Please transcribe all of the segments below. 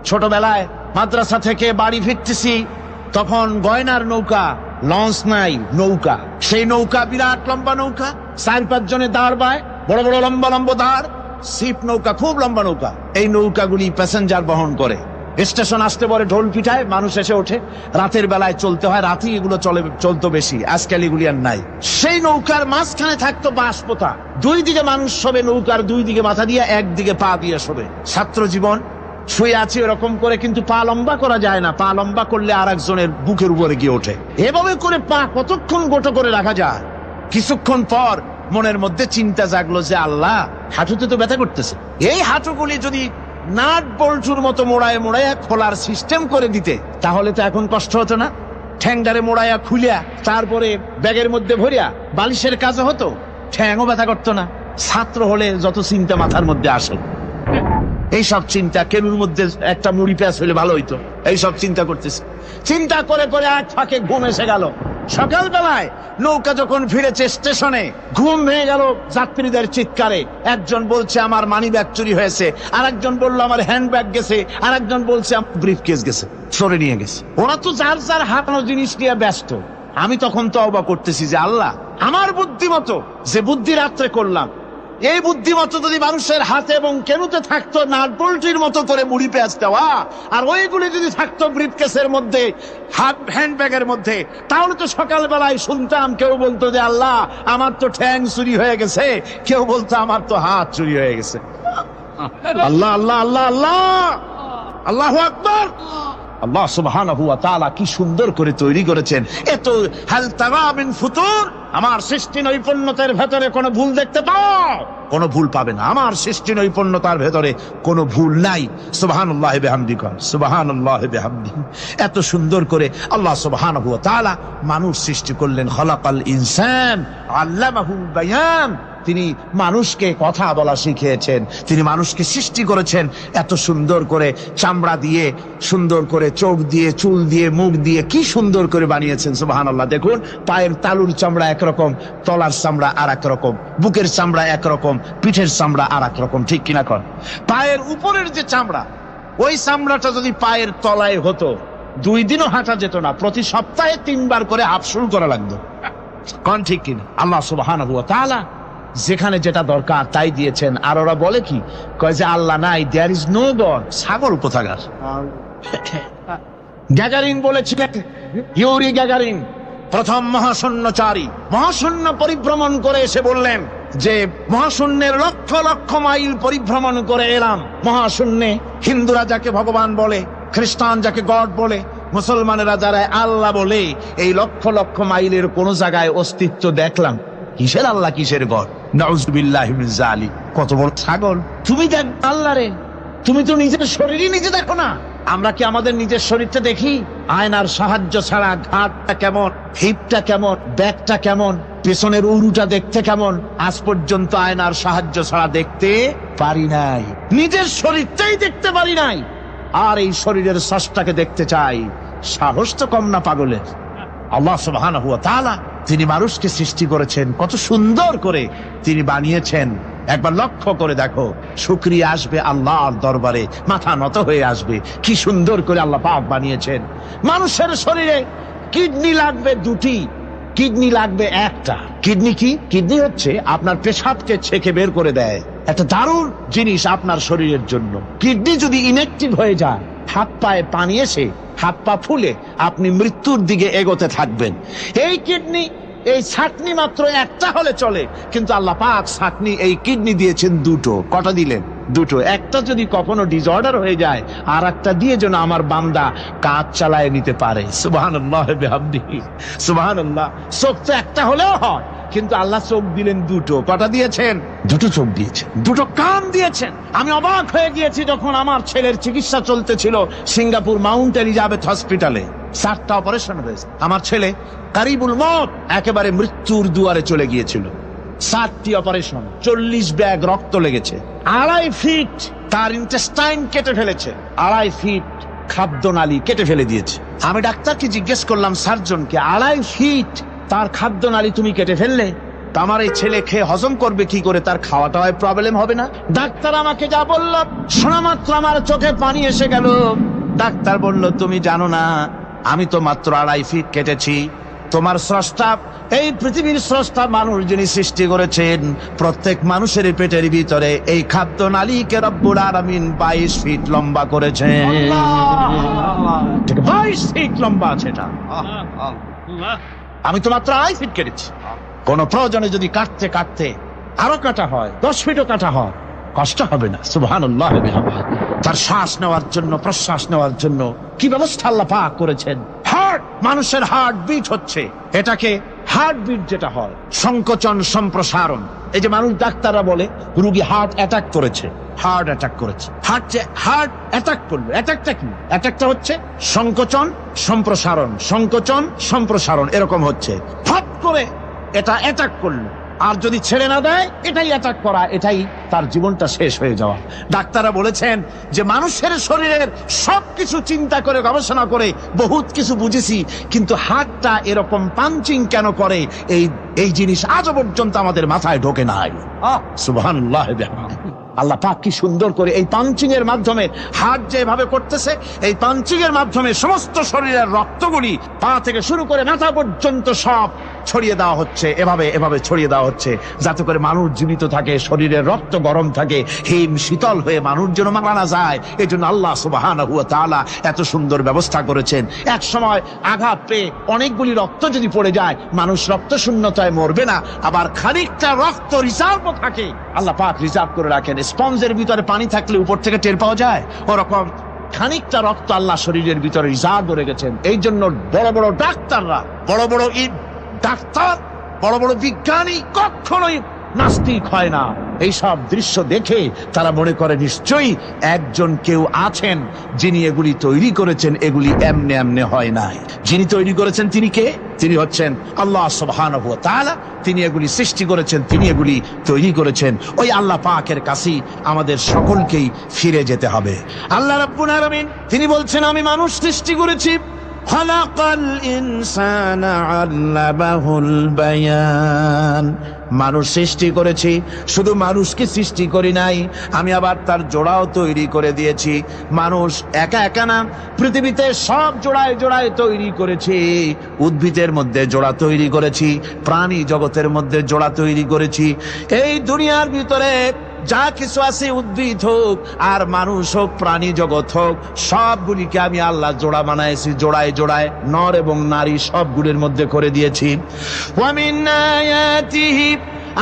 ছোটবেলায় মাদ্রাসা থেকে বাড়ি ফিরতেছি, তখন গয়নার নৌকা, লঞ্চ নাই, নৌকা। সেই নৌকা বিরাট লম্বা নৌকা, 4-5 জনে দাঁড় বায়, বড় বড় লম্বা লম্বা দাঁড়, শিপ নৌকা, খুব লম্বা নৌকা। এই নৌকাগুলি প্যাসেঞ্জার বহন করে। স্টেশন আসতে পরে ঢোল পিঠায়, মানুষ এসে ওঠে। রাতের বেলায় চলতে হয়, রাতেই এগুলো চলতো বেশি, আজকাল এগুলি আর নাই। সেই নৌকার মাঝখানে থাকতো বাঁশ পোতা, 2 দিকে মানুষ শোবে, নৌকার 2 দিকে মাথা দিয়ে, 1 দিকে পা দিয়ে শোবে। ছাত্র জীবন, শুয়ে আছে এরকম করে, কিন্তু পা লম্বা করা যায় না, পা লম্বা করলে আর একজনের বুকের উপরে গিয়ে ওঠে। এভাবে করে পা কতক্ষণ গোটো করে রাখা যায়? কিছুক্ষণ পর মনের মধ্যে চিন্তা জাগলো যে আল্লাহ, হাঁটুতে তো ব্যথা করতেছে, এই হাঁটুগুলি যদি নাট বল্টুর মতো মোড়ায় মোড়ায় খোলার সিস্টেম করে দিতে, তাহলে তো এখন কষ্ট হতো না। ঠ্যাংডারে মোড়াইয়া খুলিয়া তারপরে ব্যাগের মধ্যে ভরিয়া বালিশের কাজ হতো, ঠ্যাংও ব্যথা করতো না। ছাত্র হলে যত চিন্তা মাথার মধ্যে আসে, এইসব চিন্তা, কেনুর মধ্যে একটা মুড়ি পেঁয়াজ হইলে ভালো হইতো, এইসব চিন্তা করতেছে। চিন্তা করে করে এক ফাঁকে ঘুম এসে গেল। সকালবেলায় নৌকা যখন ফিরেছে স্টেশনে, ঘুম ভেঙে গেল যাত্রীদের চিৎকারে। একজন বলছে আমার মানি ব্যাগ চুরি হয়েছে, আর একজন বললো আমার হ্যান্ড ব্যাগ গেছে, আর একজন বলছে আমার ব্রিফ কেস গেছে, সরে নিয়ে গেছে। ওরা তো যার যার হারানো জিনিস নিয়ে ব্যস্ত। আমি তখন তো অবাক করতেছি যে আল্লাহ, আমার বুদ্ধিমতো যে বুদ্ধি রাত্রে করলাম, এই বুদ্ধিমতো যদি মানুষের হাতে এবং কেনুতে থাকতো নাট বল্টুর মতো করে মুড়ি পেঁয়াজ দেওয়া, আর ওইগুলি যদি থাকতো ব্রিফকেসের মধ্যে, হ্যান্ড ব্যাগের মধ্যে, তাহলে তো সকালবেলায় শুনতাম কেউ বলতো যে আল্লাহ আমার তো ঠ্যাং চুরি হয়ে গেছে, কেউ বলতো আমার তো হাত চুরি হয়ে গেছে। আল্লাহ আল্লাহ আল্লাহ আল্লাহ, আল্লাহু আকবার। আল্লাহ সুবহানাহু ওয়া তাআলা কি সুন্দর করে তৈরি করেছেন। এত হাল তারা মিন ফুতুর, আমার সৃষ্টি নৈপুণ্যতার ভেতরে কোনো ভুল দেখতে পাও? কোনো ভুল পাবে না, আমার সৃষ্টি নৈপুণ্যতার ভেতরে কোনো ভুল নাই। সুবহানাল্লাহি বিহামদিহি, সুবহানাল্লাহি বিহামদিহি। এত সুন্দর করে আল্লাহ সুবহানাহু ওয়া তাআলা মানুষ সৃষ্টি করলেন। খলাকাল ইনসান আল্লামাহুল বায়ান, তিনি মানুষকে কথা বলা শিখিয়েছেন, তিনি মানুষকে সৃষ্টি করেছেন এত সুন্দর করে, চামড়া দিয়ে, সুন্দর করে চোখ দিয়ে, চুল দিয়ে, মুখ দিয়ে, কি সুন্দর করে বানিয়েছেন। সুবহানাল্লাহ। দেখুন, পায়ের তালুর চামড়া একরকম, তলার চামড়া আর এক রকম, বুকের চামড়া একরকম, পিঠের চামড়া আর এক রকম, ঠিক কিনা কর? পায়ের উপরের যে চামড়া, ওই চামড়াটা যদি পায়ের তলায় হতো, 2 দিনও হাঁটা যেত না, প্রতি সপ্তাহে 3 বার করে হাফসুল করা লাগতো। কোন ঠিক কিনা? আল্লাহ সুবহানাহু ওয়া তাআলা যেখানে যেটা দরকার তাই দিয়েছেন। আর ওরা বলে কি, কয় যে আল্লাহ নাই, দেয়ার ইজ নো গড। ছাগল কোথাকার। গ্যাগারিন বলেছিলেন, ইউরি গ্যাগারিন, প্রথম মহাশূন্যচারী, মহাশূন্য পরিভ্রমণ করে এসে বললেন যে মহাশূন্যের লক্ষ লক্ষ মাইল পরিভ্রমণ করে এলাম। মহাশূন্যে হিন্দুরা যাকে ভগবান বলে, খ্রিস্টান যাকে গড বলে, মুসলমানেরা যারা আল্লাহ বলে, এই লক্ষ লক্ষ মাইলের কোন জায়গায় অস্তিত্ব দেখলাম। কিসের আল্লাহ, কিসের গড? নাউযুবিল্লাহি মিন যালিক। কত বড় ছাগল! তুমি দেখ আল্লাহ রে, তুমি তো নিজের শরীরই নিজে দেখো না। আমরা কি আমাদের নিজের শরীরটা দেখি? আয়নার সাহায্য ছাড়া ঘাটটা কেমন, হিপটা কেমন, ব্যাকটা কেমন, পেছনের উরুটা দেখতে কেমন, আজ পর্যন্ত আয়নার সাহায্য ছাড়া দেখতে পারি নাই। নিজের শরীরটাই দেখতে পারি নাই, আর এই শরীরের শ্বাসটাকে দেখতে চাই। সাহস তো কম না পাগলের। আল্লাহ সুবহানাহু ওয়া তাআলা তিনি মানুষকে সৃষ্টি করেছেন, কত সুন্দর করে তিনি বানিয়েছেন। একবার লক্ষ্য করে দেখো, শুকরিয়া আসবে আল্লাহর দরবারে, মাথা নত হয়ে আসবে। কি সুন্দর করে আল্লাহ পাক বানিয়েছেন। মানুষের শরীরে কিডনি লাগবে 2টি, কিডনি লাগবে 1টা। কিডনি কি? কিডনি হচ্ছে আপনার পেশাবকে ছেঁকে বের করে দেয়, একটা দারুণ জিনিস আপনার শরীরের জন্য। কিডনি যদি ইনঅ্যাক্টিভ হয়ে যায়, হাত পায়ে পানি এসে হাত পা ফুলে আপনি মৃত্যুর দিকে এগোতে থাকবেন। এই কিডনি, এই ছাকনি মাত্র 1টা হলে চলে, কিন্তু আল্লাহ পাক ছাকনি, এই কিডনি দিয়েছেন 2টো। কটা দিলেন? 2টো। একটা যদি কখনো ডিসঅর্ডার হয়ে যায়, আর একটা দিয়ে যেন আমার বান্দা কাজ চালায় নিতে পারে। সুবহানাল্লাহ বিহামদিহি, সুবহানাল্লাহ। চোখ তো একটা হলেও হয়, কিন্তু আল্লাহ চোখ দিলেন 2টো। কটা দিয়েছেন? 2টো চোখ দিয়েছেন, 2টো কান দিয়েছেন। আমি অবাক হয়ে গিয়েছি যখন আমার ছেলের চিকিৎসা চলতেছিল সিঙ্গাপুর মাউন্ট এলিজাবেথ হসপিটালে। 4টা অপারেশন হয়েছে। আমার ছেলে কারিবুল মত, একেবারে মৃত্যুর দুয়ারে চলে গিয়েছিল। 7টি অপারেশন, 40 ব্যাগ রক্ত লেগেছে। 2.5 ফিট তার ইন্টেস্টাইন কেটে ফেলেছে, 2.5 ফিট খাদ্যনালী কেটে ফেলে দিয়েছে। আমি ডাক্তারকে জিজ্ঞেস করলাম, সার্জনকে, 2.5 ফিট তার খাদ্যনালী তুমি কেটে ফেললে? তা আমার এই ছেলে খেয়ে হজম করবে কি করে, তার খাওয়াটা হয় প্রবলেম হবে না? ডাক্তার আমাকে যা বলল শোনা মাত্র আমার চোখে পানি এসে গেল। ডাক্তার বলল, তুমি জানো না আমি তো মাত্র 2.5 ফিট কেটেছি। তোমার স্রষ্টা, এই পৃথিবীর স্রষ্টা মানুষ যিনি সৃষ্টি করেছেন, প্রত্যেক মানুষের পেটের ভিতরে এই খাদ্য নালীকে রব্বুল আলামিন 22 ফিট লম্বা করেছেন। 22 ফিট লম্বা আছে এটা। আমি তো মাত্র 2.5 ফিট কেটেছি। কোন প্রয়োজনে যদি কাটতে কাটতে আরো কাটা হয়, 10 ফিটও কাটা হয়, কষ্ট হবে না। সুবহানাল্লাহ। তার শ্বাস নেওয়ার জন্য, প্রশ্বাস নেওয়ার জন্য কি ব্যবস্থা আল্লাহ পাক করেছেন। হার্ট, মানুষের হার্ট বিট হচ্ছে, এটাকে হার্ট বিট যেটা হয়, সংকোচন সম্প্রসারণ। এই যে মানুষ, ডাক্তাররা বলে রোগী হার্ট অ্যাটাক করেছে, হার্ট অ্যাটাক করেছে। হার্ট অ্যাটাক করলো, অ্যাটাকটা কি? অ্যাটাকটা হচ্ছে সংকোচন সম্প্রসারণ, সংকোচন সম্প্রসারণ, এরকম হচ্ছে। ফট করে এটা অ্যাটাক করলো, আর যদি ছেড়ে না দেয় এটাই অ্যাটাক করা, এটাই তার জীবনটা শেষ হয়ে যাওয়া। ডাক্তাররা বলেছেন যে মানুষের শরীরের সবকিছু চিন্তা করে গবেষণা করে বহুত কিছু বুঝেছি, কিন্তু হার্টটা এরকম পাঞ্চিং কেন করে, এই জিনিস আজও পর্যন্ত আমাদের মাথায় ঢোকে নাই। সুবহানাল্লাহ। আল্লাহ পাক কি সুন্দর করে এই পাঞ্চিং এর মাধ্যমে, হার্ট যেভাবে করতেছে, এই পাঞ্চিং এর মাধ্যমে সমস্ত শরীরের রক্তগুলি পা থেকে শুরু করে মাথা পর্যন্ত সব ছড়িয়ে দেওয়া হচ্ছে, এভাবে ছড়িয়ে দেওয়া হচ্ছে, যাতে করে মানুষ জীবিত থাকে, শরীরের রক্ত গরম থাকে, হিম শীতল হয়ে মানুষ যেন মারা না যায়। এই জন্য আল্লাহ সুবহানাহু ওয়া তাআলা এত সুন্দর ব্যবস্থা করেছেন। এক সময় আঘাত পেয়ে অনেকগুলি রক্ত যদি পড়ে যায়, মানুষ রক্ত শূন্যতায় মরবে না, আবার খানিকটা রক্ত রিজার্ভও থাকে, আল্লাহ পাক রিজার্ভ করে রাখেন। স্পঞ্জের ভিতরে পানি থাকলে উপর থেকে টের পাওয়া যায়, ওরকম খানিকটা রক্ত আল্লাহ শরীরের ভিতরে রিজার্ভ করে গেছেন। এই জন্য বড় বড় ডাক্তাররা, বড় বড় ডাক্তার, বড় বড় বিজ্ঞানী কখনোই নাস্তিক হয় না। এইসব দৃশ্য দেখে তারা মনে করে নিশ্চয়ই একজন কেউ আছেন যিনি এগুলি তৈরি করেছেন, এগুলি এমনে এমনে হয় নাই। যিনি তৈরি করেছেন তিনি কে? তিনি হচ্ছেন আল্লাহ সুবহানাহু ওয়া তাআলা। তিনি এগুলি সৃষ্টি করেছেন, তিনি এগুলি তৈরি করেছেন। ওই আল্লাহ পাকের কাছেই আমাদের সকলকেই ফিরে যেতে হবে। আল্লাহ রাব্বুল আলামিন তিনি বলছেন, আমি মানুষ সৃষ্টি করেছি, খালাকাল ইনসানা আল্লামাহুল বায়ান। মানুষ সৃষ্টি করেছি, শুধু মানুষকে সৃষ্টি করি নাই, আমি আবার তার জোড়াও তৈরি করে দিয়েছি। মানুষ একা একা না, পৃথিবীতে সব জোড়ায় জোড়ায় তৈরি করেছি। উদ্ভিদের মধ্যে জোড়া তৈরি করেছি, প্রাণী জগতের মধ্যে জোড়া তৈরি করেছি। এই দুনিয়ার ভিতরে যা কিছু আছে, উদ্ভিদ হোক আর মানুষ হোক, প্রাণী জগৎ হোক, সবগুলিকে আমি আল্লাহ জোড়া বানাইছি, জোড়ায় জোড়ায় নর এবং নারী সবগুলির মধ্যে করে দিয়েছি। ওয়া মিন আয়াতিহি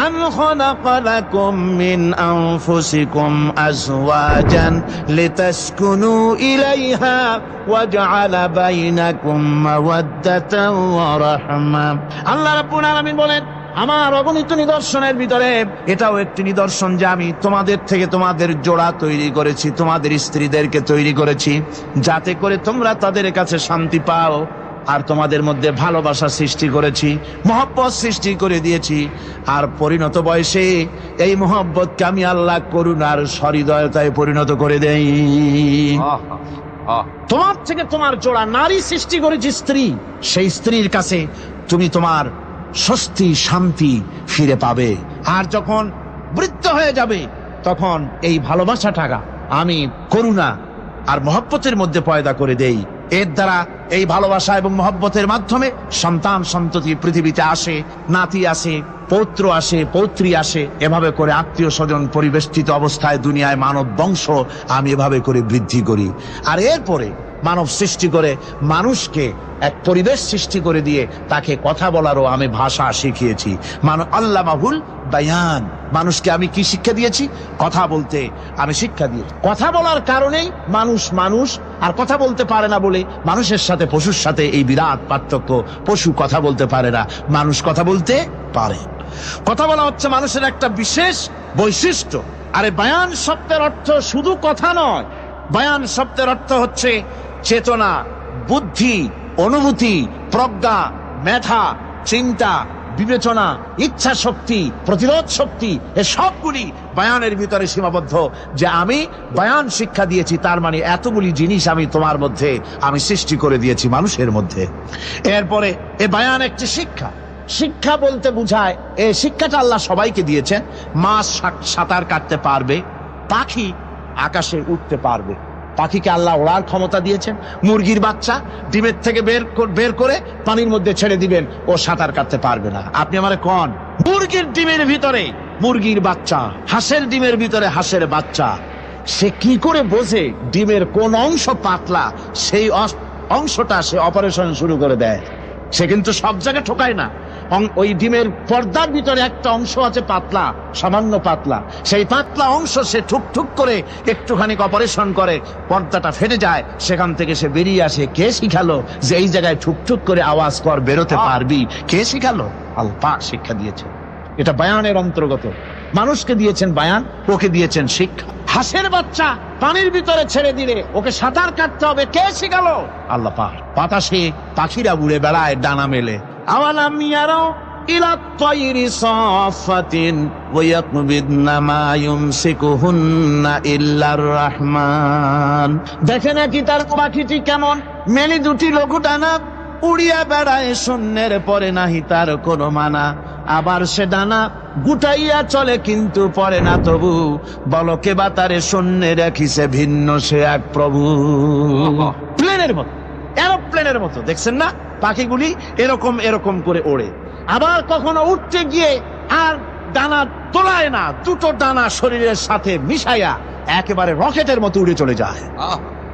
আন খালাকা লাকুম মিন আনফুসিকুম আজওয়াজান লিতাসকুনু ইলাইহা ওয়া জাআলা বাইনাকুম মাওয়াদ্দাতান ওয়া রাহমা। আল্লাহ রাব্বুল আলামিন বলেন, আমার অগণিত নিদর্শনের ভিতরে এটাও একটি নিদর্শন যে আমি তোমাদের থেকে তোমাদের জোড়া তৈরি করেছি, তোমাদের স্ত্রীদেরকে তৈরি করেছি, যাতে করে তোমরা তাদের কাছে শান্তি পাও। আর তোমাদের মধ্যে ভালোবাসা সৃষ্টি করেছি, মহব্বত সৃষ্টি করে দিয়েছি। আর পরিণত বয়সে এই মহব্বতকে আমি আল্লাহ করুণার সহৃদয়তায় পরিণত করে দেই। তোমার থেকে তোমার জোড়া নারী সৃষ্টি করেছি, স্ত্রী, সেই স্ত্রীর কাছে তুমি তোমার স্বস্তি শান্তি ফিরে পাবে। আর যখন বৃদ্ধ হয়ে যাবে, তখন এই ভালোবাসাটা আমি করুণা আর মহব্বতের মধ্যে পয়দা করে দেই। এর দ্বারা এই ভালোবাসা এবং মহব্বতের মাধ্যমে সন্তান সন্ততি পৃথিবীতে আসে, নাতি আসে, পৌত্র আসে, পৌত্রী আসে, এভাবে করে আত্মীয় স্বজন পরিবেষ্টিত অবস্থায় দুনিয়ায় মানব বংশ আমি এভাবে করে বৃদ্ধি করি। আর এরপরে মানব সৃষ্টি করে মানুষকে এক পরিবেশ সৃষ্টি করে দিয়ে তাকে কথা বলারও আমি ভাষা শিখিয়েছি। আল্লামাহুল বায়ান, মানুষকে আমি কি শিক্ষা দিয়েছি? কথা বলতে আমি শিক্ষা দিয়েছি। কথা বলার কারণেই মানুষ আর কথা বলতে পারে না বলে মানুষের সাথে পশুর সাথে এই বিরাট পার্থক্য। পশু কথা বলতে পারে না, মানুষ কথা বলতে পারে। কথা বলা হচ্ছে মানুষের একটা বিশেষ বৈশিষ্ট্য। আরে বায়ান শব্দের অর্থ শুধু কথা নয়, বায়ান শব্দের অর্থ হচ্ছে চেতনা, বুদ্ধি, অনুভূতি, প্রজ্ঞা, মেধা, চিন্তা, বিবেচনা, ইচ্ছা শক্তি, প্রতিরোধ শক্তি, এ সবগুলি বায়ানের ভিতরে সীমাবদ্ধ। যে আমি বায়ান শিক্ষা দিয়েছি, তার মানে এতগুলি জিনিস আমি তোমার মধ্যে আমি সৃষ্টি করে দিয়েছি মানুষের মধ্যে। এরপরে এ বায়ান একটি শিক্ষা। শিক্ষা বলতে বুঝায়, এই শিক্ষাটা আল্লাহ সবাইকে দিয়েছেন। মাছ সাঁতার কাটতে পারবে, পাখি আকাশে উঠতে পারবে, পাখিকে আল্লাহ ওড়ার ক্ষমতা দিয়েছেন। মুরগির বাচ্চা ডিমের থেকে বের করে পানির মধ্যে ছেড়ে দিবেন, ও সাঁতার কাটতে পারবে না। আপনি আমারে কোন মুরগির ডিমের ভিতরে মুরগির বাচ্চা, হাঁসের ডিমের ভিতরে হাঁসের বাচ্চা, সে কি করে বোঝে ডিমের কোন অংশ পাতলা, সেই অংশটা সে অপারেশন শুরু করে দেয়। সে কিন্তু সব জায়গায় ঠোকায় না। ওই ডিমের পর্দার ভিতরে একটা অংশ আছে পাতলা, সামান্য পাতলা, সেই পাতলা অংশ সে ঠুক করে একটুখানি অপারেশন করে, পর্দাটা ফেটে যায়, সেখান থেকে সে বেরিয়ে আসে। কে শিখালো যে এই জায়গায় ঠুক করে আওয়াজ কর, বেরোতে পারবি? কে শিখালো? আল্লাহ পাক শিক্ষা দিয়েছে। এটা বায়ানের অন্তর্গত। মানুষকে দিয়েছেন বায়ান, ওকে দিয়েছেন শিক্ষা। হাঁসের বাচ্চা পানির ভিতরে ছেড়ে দিলে ওকে সাঁতার কাটতে হবে, কে শিখালো? আল্লাহ পাক। বাতাসে পাখিরা উড়ে বেড়ায় ডানা মেলে। আওয়ালাম ইয়ারাও ইলা তায়রি সাফাতিন ওয়া ইয়াকবিদনা মা ইউমসিকুহুন্না ইল্লার রাহমান। দেখে নাকি তার পাখিটি কেমন মেলি দুটি লঘু ডানা উড়িয়া বেড়ায়, শূন্যের পরে নাহি তার কোনো মানা। আবার সে ডানা গুটাইয়া চলে কিন্তু পরে না তবু, বলকে বা তারে শূন্যে রাখিছে ভিন্ন সে এক প্রভু। প্লেনের মতো, এরোপ্লেনের মতো, দেখছেন না পাখিগুলি এরকম এরকম করে ওড়ে। আবার কখনো উঠতে গিয়ে আর ডানা তোলায় না, দুটো ডানা শরীরের সাথে মিশাইয়া একেবারে রকেটের মতো উড়ে চলে যায়,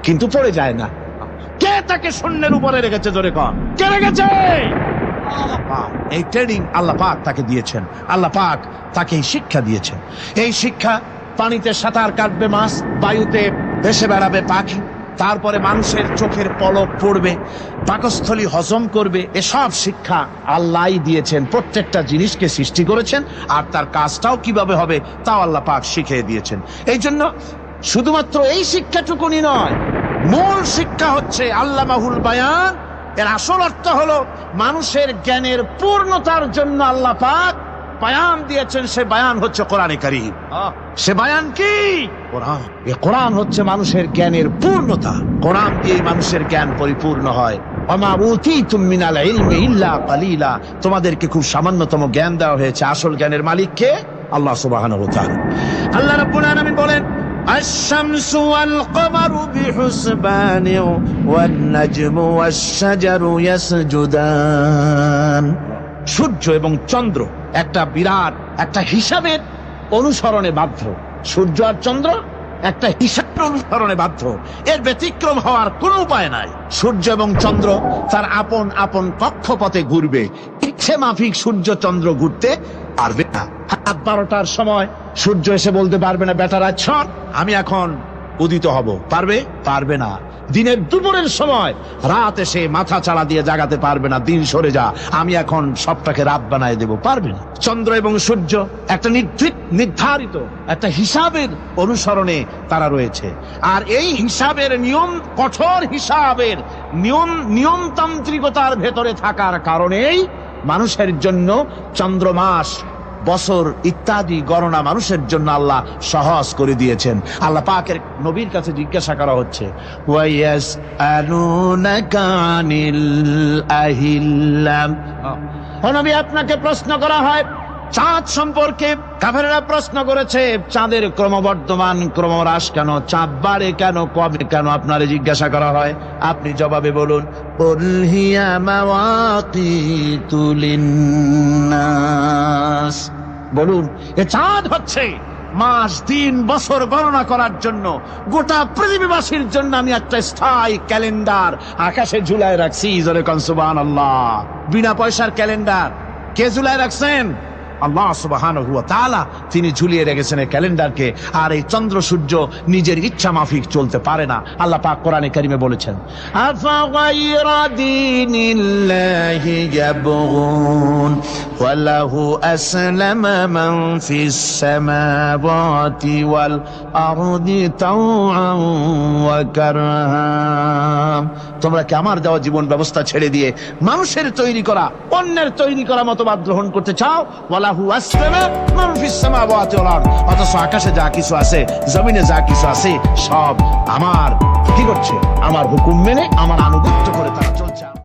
কিন্তু পড়ে যায় না। কে তাকে শূন্যের উপরে রেখেছে? জোরে কর, কে রেখেছে? এই ট্রেনিং আল্লাহ পাক তাকে দিয়েছেন। আল্লাহ পাক তাকে এই শিক্ষা দিয়েছেন। এই শিক্ষা, পানিতে সাঁতার কাটবে মাছ, বায়ুতে ভেসে বেড়াবে পাখি, তারপরে মানুষের চোখের পলক পড়বে, পাকস্থলী হজম করবে, এসব শিক্ষা আল্লাহই দিয়েছেন। প্রত্যেকটা জিনিসকে সৃষ্টি করেছেন, আর তার কাজটাও কিভাবে হবে তাও আল্লাহ পাক শিখিয়ে দিয়েছেন। এই জন্য শুধুমাত্র এই শিক্ষাটুকুনি নয়, মূল শিক্ষা হচ্ছে আল্লামাহুল বায়ান। এর আসল অর্থ হলো মানুষের জ্ঞানের পূর্ণতার জন্য আল্লাহ পাক বায়ান দিয়েছেন। সে বায়ান হচ্ছে কোরআনে কারীম। সে বায়ান কি? কোরআন। এই কোরআন হচ্ছে মানুষের জ্ঞানের পূর্ণতা। কোরআন দিয়েই মানুষের জ্ঞান পরিপূর্ণ হয়। ওমা উতীতুম মিনাল ইলমি ইল্লা কালিলা। তোমাদেরকে খুব সামান্যতম জ্ঞান দেওয়া হয়েছে। আসল জ্ঞানের মালিক কে? আল্লাহ সুবহানাহু ওয়া তাআলা। আল্লাহ রাব্বুল আলামিন বলেন, الشمس والقمر بحسبان والنجم والشجر يسجدان। সূর্য এবং চন্দ্র একটা বিরাট একটা হিসাবের অনুসরণে বাধ্য। সূর্য আর চন্দ্র একটা হিসাবের অনুসরণে বাধ্য, এর ব্যতিক্রম হওয়ার কোনো উপায় নাই। সূর্য এবং চন্দ্র তার আপন আপন কক্ষপথে ঘুরবে, ইচ্ছে মাফিক সূর্য চন্দ্র ঘুরতে পারবে না। রাত 12টার সময় সূর্য এসে বলতে পারবে না, বেটারা ছট আমি এখন উদিত হব, পারবে? পারবে না। দিনের দুপুরের সময় রাত এসে মাথা চাড়া দিয়ে জাগাতে পারবে না, দিন সরে যা আমি এখন সবটাকে রাত বানায় দেব, পারবে না। চন্দ্র এবং সূর্য একটা নির্ধারিত একটা হিসাবের অনুসরণে তারা রয়েছে, আর এই হিসাবের নিয়ম, কঠোর হিসাবের নিয়মতান্ত্রিকতার ভেতরে থাকার কারণেই মানুষের জন্য চন্দ্র, মাস, বছর ইত্যাদি গণনা মানুষের জন্য আল্লাহ সহজ করে দিয়েছেন। আল্লাহ পাকের নবীর কাছে জিজ্ঞাসা করা হচ্ছে, ওয়ায়াসআলুনাকা আনিল আহিল্লাম। ও নবী, আপনাকে প্রশ্ন করা হয় চাঁদ সম্পর্কে। কাফেররা প্রশ্ন করেছে চাঁদের ক্রমবর্ধমান ক্রমহ্রাস কেন, চাঁদ বাড়ে কেন, কবে কেন? আপনারে জিজ্ঞাসা করা হয়, আপনি জবাবে বলুন, কুল হিয়া মাওয়াকিতু লিন্নাস। বলুন, এ চাঁদ হচ্ছে মাস, দিন, বছর গণনা করার জন্য, গোটা পৃথিবীবাসীর জন্য আমি একটা স্থায়ী ক্যালেন্ডার আকাশে ঝুলায় রাখছি। জোরে কোন সুবহানাল্লাহ। বিনা পয়সার ক্যালেন্ডার কে ঝুলায় রাখছেন? আল্লাহ সুবহানাহু ওয়া তাআলা। তিনি ঝুলিয়ে রেখেছেন এই ক্যালেন্ডারকে। আর এই চন্দ্র সূর্য নিজের ইচ্ছা মাফিক চলতে পারে না। আল্লাহ পাক কোরআনে কারিমে বলেছেন, আফা গায়রা দীনিল্লাহি ইয়াবগুন ওয়া লাহু আসলামা মান ফিস সামাওয়াতি ওয়াল আরদি তাওআন ওয়া কারহা। তোমরা কি আমার দেওয়া জীবন ব্যবস্থা ছেড়ে দিয়ে মানুষের তৈরি করা, অন্যের তৈরি করা মতবাদ গ্রহণ করতে চাও? অথচ আকাশে যা কিছু আছে, জমিনে যা কিছু আছে, সব আমার কি করছে? আমার হুকুম মেনে, আমার আনুগত্য করে তারা চলছে।